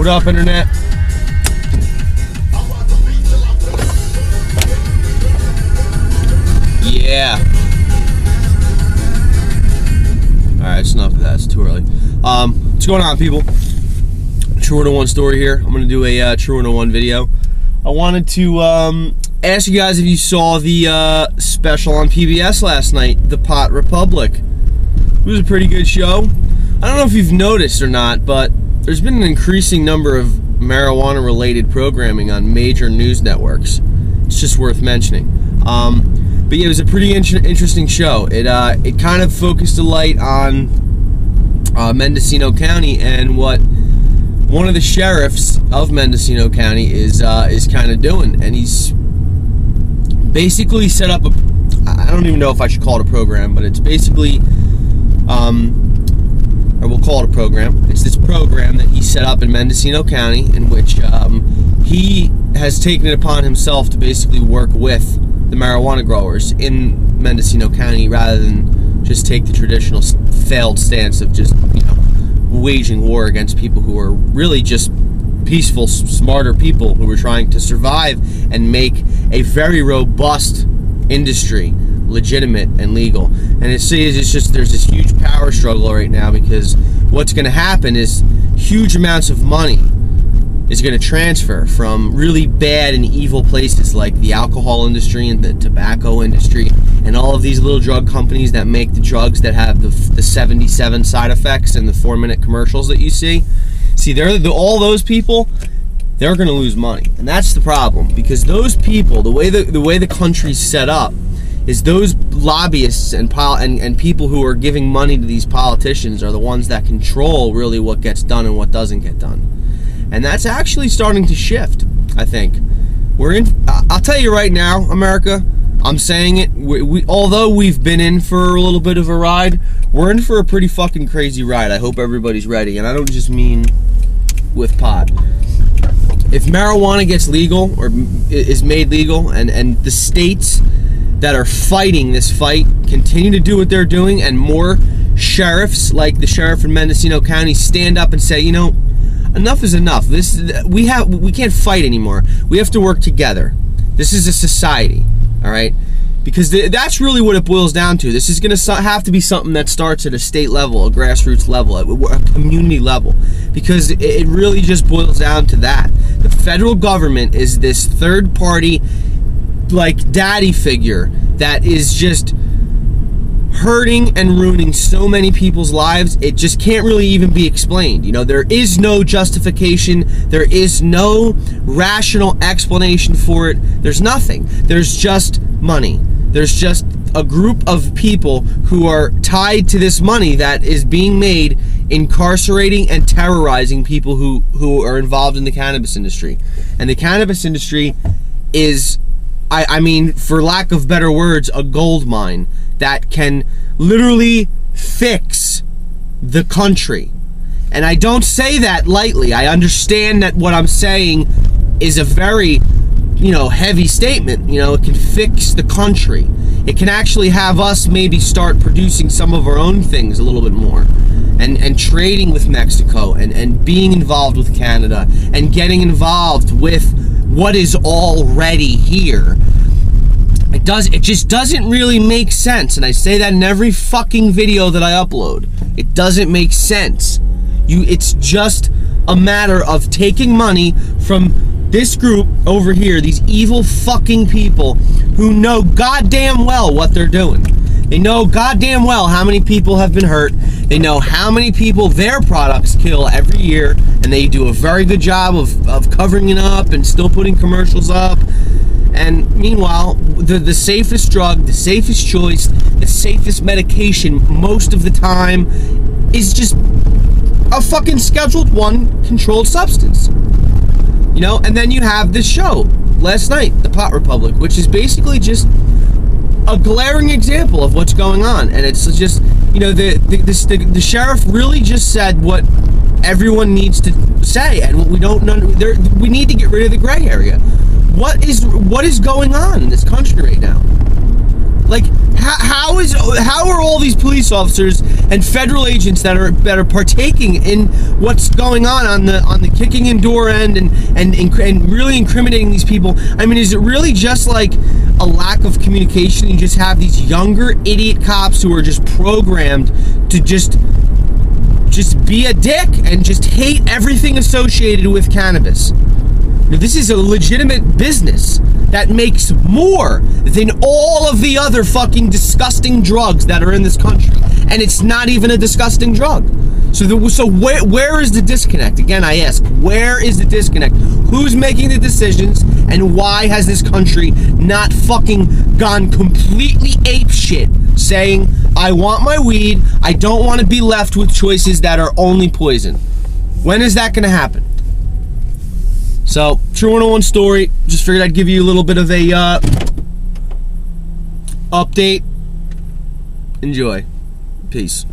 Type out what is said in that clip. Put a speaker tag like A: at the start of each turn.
A: What up, internet? Yeah. Alright, it's enough of that. It's too early. What's going on, people? True 101 story here. I'm going to do a True 101 video. I wanted to ask you guys if you saw the special on PBS last night, The Pot Republic. It was a pretty good show. I don't know if you've noticed or not, but there's been an increasing number of marijuana-related programming on major news networks. It's just worth mentioning. But yeah, it was a pretty interesting show. It kind of focused a light on Mendocino County and what one of the sheriffs of Mendocino County is kind of doing, and he's basically set up a, I don't even know if I should call it a program, but it's basically or we'll call it a program. It's this program that he set up in Mendocino County, in which he has taken it upon himself to basically work with the marijuana growers in Mendocino County, rather than just take the traditional failed stance of just, you know, waging war against people who are really just peaceful, smarter people who are trying to survive and make a very robust industry legitimate and legal. And it's just, there's this huge power struggle right now, because what's going to happen is huge amounts of money is going to transfer from really bad and evil places like the alcohol industry and the tobacco industry and all of these little drug companies that make the drugs that have the 77 side effects and the 4-minute commercials that you see. See, all those people, they're going to lose money, and that's the problem, because those people, the way the country's set up, is those lobbyists and people who are giving money to these politicians are the ones that control really what gets done and what doesn't get done. And that's actually starting to shift, I think. I'll tell you right now, America, I'm saying it, although we've been in for a little bit of a ride, we're in for a pretty fucking crazy ride. I hope everybody's ready, and I don't just mean with pot. If marijuana gets legal, or is made legal, and the states that are fighting this fight continue to do what they're doing, and more sheriffs, like the sheriff in Mendocino County, stand up and say, you know, enough is enough. We can't fight anymore. We have to work together. This is a society, all right? Because that's really what it boils down to. This is going to have to be something that starts at a state level, a grassroots level, a community level, because it really just boils down to that. The federal government is this third-party, like, daddy figure that is just hurting and ruining so many people's lives. It just can't really even be explained. You know, there is no justification. There is no rational explanation for it. There's nothing. There's just money. There's just a group of people who are tied to this money that is being made, incarcerating and terrorizing people who are involved in the cannabis industry. And the cannabis industry is, I mean, for lack of better words, a gold mine that can literally fix the country. And I don't say that lightly. I understand that what I'm saying is a very, you know, heavy statement. You know, it can fix the country. It can actually have us maybe start producing some of our own things a little bit more. And trading with Mexico, and being involved with Canada, and getting involved with what is already here. It just doesn't really make sense, and I say that in every fucking video that I upload. It doesn't make sense. It's just a matter of taking money from this group over here, these evil fucking people who know goddamn well what they're doing. They know goddamn well how many people have been hurt. They know how many people their products kill every year, and they do a very good job of covering it up and still putting commercials up. And meanwhile, the safest drug, the safest choice, the safest medication most of the time is just a fucking Scheduled 1 controlled substance. You know, and then you have this show last night, The Pot Republic, which is basically just a glaring example of what's going on. And it's just, you know, the sheriff really just said what everyone needs to say, and what we don't know. We need to get rid of the gray area. What is going on in this country right now? Like, how are all these police officers and federal agents that are partaking in what's going on the kicking in door end and really incriminating these people? I mean, is it really just like a lack of communication? You just have these younger idiot cops who are just programmed to just be a dick and just hate everything associated with cannabis. Now, this is a legitimate business that makes more than all of the other fucking disgusting drugs that are in this country, and it's not even a disgusting drug. So where is the disconnect? Again, I ask, where is the disconnect? Who's making the decisions, and why has this country not fucking gone completely ape shit, saying, I want my weed, I don't want to be left with choices that are only poison? When is that going to happen? So, True 101 story. Just figured I'd give you a little bit of a update. Enjoy. Peace.